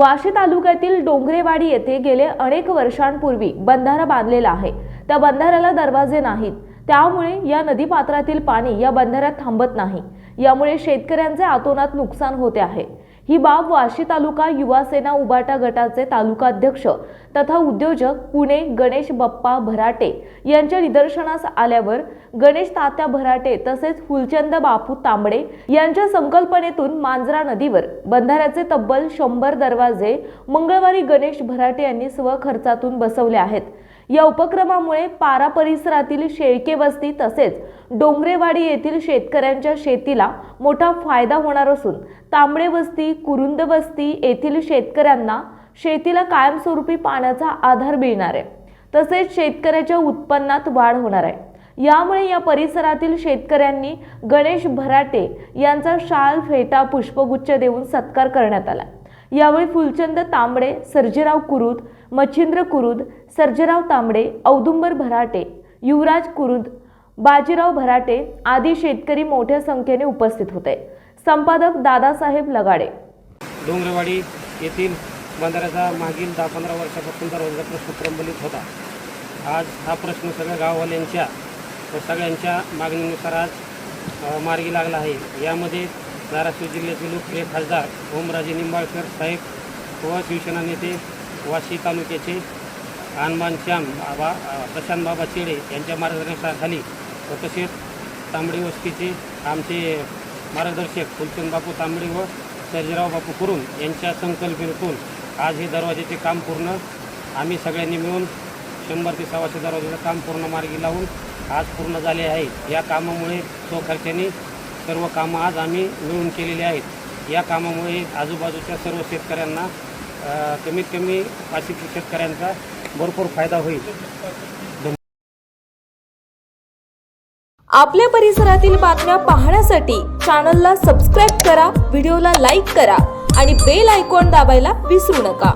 वाशी तालुक्यातील डोंगरेवाडी येथे गेले अनेक वर्षांपूर्वी बंधारा बांधलेला आहे। त्या बंधाऱ्याला दरवाजे नाहीत, त्यामुळे या नदीपात्रातील पाणी या बंधाऱ्यात थांबत नाही। यामुळे शेतकऱ्यांचे अतोनात नुकसान होते आहे। ही बाब वाशी तालुका युवा सेना उबाटा गटाचे तालुका अध्यक्ष तथा उद्योजक पुणे गणेश बप्पा भराटे यांच्या निदर्शनास आल्यावर गणेश तात्या भराटे तसेच फुलचंद बापू तांबडे यांच्या संकल्पनेतून मांजरा नदीवर बंधाऱ्याचे तब्बल 100 दरवाजे मंगळवारी गणेश भराटे यांनी स्वखर्चातून बसवले आहेत। या उपक्रमामुळे पारा परिसरातील शेळके वस्ती तसेच डोंगरेवाडी येथील शेतकऱ्यांच्या शेतीला मोठा फायदा होणार असून तांबडे वस्ती कुरुंद वस्ती येथील शेतकऱ्यांना शेतीला कायमस्वरूपी पाण्याचा आधार मिळणार आहे, तसेच शेतकऱ्याच्या उत्पन्नात वाढ होणार आहे। यामुळे या परिसरातील शेतकऱ्यांनी गणेश भराटे यांचा शाल फेटा पुष्पगुच्छ देऊन सत्कार करण्यात आला। यावेळी फुलचंद तांबडे, सर्जेराव कुरुद, मच्छिंद्र कुरुद, सर्जेराव तांबडे, औदुंबर भराटे, युवराज कुरुद, बाजीराव भराटे आदी शेतकरी मोठ्या संख्येने उपस्थित होते। संपादक दादासाहेब लगाडे। डोंगरेवाडी येथील बंधाऱ्याचा मागील 10-15 वर्षापासून दरवाजाचा प्रश्न प्रलंबित होता। आज हा प्रश्न सगळ्या गाववाल्यांच्या व सगळ्यांच्या मागणीनुसार आज मार्गी लागला आहे। यामध्ये धाराशिव जिल्ह्याचे लोकप्रिय खासदार ओमराजे निंबाळकर साहेब व शिवसेना नेते वाशी तालुक्याचे हनुमान श्याम बाबा प्रशांत बाबा चेडे यांच्या मार्गदर्शनाखाली व तसेच तांबडी वस्तीचे आमचे मार्गदर्शक फुलचंद बापू तांबडी व सर्जेराव बापू कुरुम यांच्या संकल्पनेतून आज हे दरवाजेचे काम पूर्ण आम्ही सगळ्यांनी मिळून 100 ते 125 दरवाजेचं काम पूर्ण मार्गी लावून आज पूर्ण झाले आहे। या कामामुळे स्वखर्चाने सर्व कामं आज आम्ही मिळून केलेली आहेत। या कामामुळे आजूबाजूच्या सर्व शेतकऱ्यांना कमीत कमी 500 शेतकऱ्यांचा भरपूर फायदा होईल। आपल्या परिसरातील बातम्या पाहण्यासाठी चॅनलला सबस्क्राइब करा, व्हिडिओला लाईक करा आणि बेल आयकॉन दाबायला विसरू नका।